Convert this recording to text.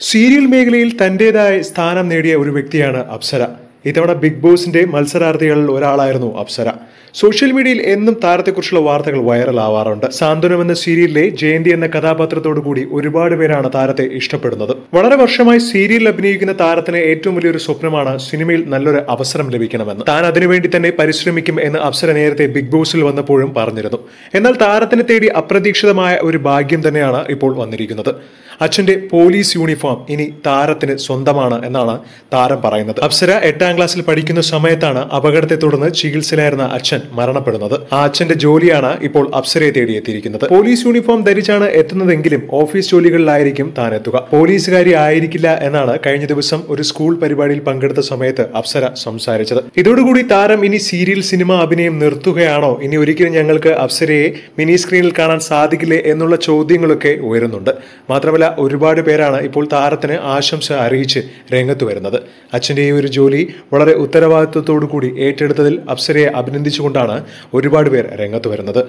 Serial മേഖലയിൽ തന്റേതായ സ്ഥാനം നേടിയ ഒരു വ്യക്തിയാണ് അപ്സര. ഇത്തവണ ബിഗ് ബോസിന്റെ മത്സരാർത്ഥികളിൽ ഒരാളായിരുന്നു അപ്സര. സോഷ്യൽ മീഡിയയിൽ എന്നും താരത്തെക്കുറിച്ചുള്ള വാർത്തകൾ വൈറലാവാറുണ്ട്. സാന്ത്വനം എന്ന സീരിയലിലെ ജയന്തി എന്ന കഥാപാത്രത്തോടു കൂടി ഒരുപാട് പേരാണ് താരത്തെ ഇഷ്ടപ്പെടുന്നത്. വളരെ വർഷമായി സീരിയലിൽ അഭിനയിക്കുന്ന താരത്തിന് ഏറ്റവും വലിയൊരു സ്വപ്നമാണ് സിനിമയിൽ നല്ലൊരു അവസരം ലഭിക്കണമെന്ന്. താൻ അതിനുവേണ്ടി തന്നെ പരിശ്രമിക്കും എന്ന് അപ്സര നേരത്തെ ബിഗ് ബോസിൽ വന്നപ്പോഴും പറഞ്ഞിരുന്നു. എന്നാൽ താരത്തിനെ തേടി അപ്രതീക്ഷിതമായ ഒരു ഭാഗ്യം തന്നെയാണ് ഇപ്പോൾ വന്നിരിക്കുന്നത്. അച്ഛന്റെ പോലീസ് യൂണിഫോം ഇനി താരത്തിന് സ്വന്തമാണ് എന്നാണ് താരം പറയുന്നത്. അപ്സര 8ാം ക്ലാസ്സിൽ പഠിക്കുന്ന സമയത്താണ് അപകടത്തെ തുടർന്ന് ചികിത്സയിലായിരുന്ന അച്ഛൻ മരണപ്പെടുന്നത്. ആ അച്ഛന്റെ ജോലിയാണ് ഇപ്പോൾ അപ്സരയെ തേടിയെത്തിയിരിക്കുന്നത്. പോലീസ് യൂണിഫോം ധരിച്ചാണ് എത്തുന്നതെങ്കിലും ഓഫീസ് ജോലികളിലായിരിക്കും താൻ എത്തുക. പോലീസുകാരി ആയിരിക്കില്ല എന്നാണ് കഴിഞ്ഞ ദിവസം ഒരു സ്കൂൾ പരിപാടിയിൽ പങ്കെടുത്ത സമയത്ത് അപ്സര സംസാരിച്ചത്. ഇതോടുകൂടി താരം ഇനി സീരിയൽ സിനിമ അഭിനയം നിർത്തുകയാണോ, ഇനി ഒരിക്കലും ഞങ്ങൾക്ക് അപ്സരയെ മിനി സ്ക്രീനിൽ കാണാൻ സാധിക്കില്ലേ എന്നുള്ള ചോദ്യങ്ങളൊക്കെ ഉയരുന്നുണ്ട്. മാത്രമല്ല ഒരുപാട് പേരാണ് ഇപ്പോൾ താരത്തിന് ആശംസ അറിയിച്ച് രംഗത്ത് വരുന്നത്. അച്ഛന്റെ ഈ ഒരു ജോലി വളരെ ഉത്തരവാദിത്വത്തോടു കൂടി ഏറ്റെടുത്തതിൽ അപ്സരയെ അഭിനന്ദിച്ചുകൊണ്ടാണ് ഒരുപാട് പേർ രംഗത്ത് വരുന്നത്.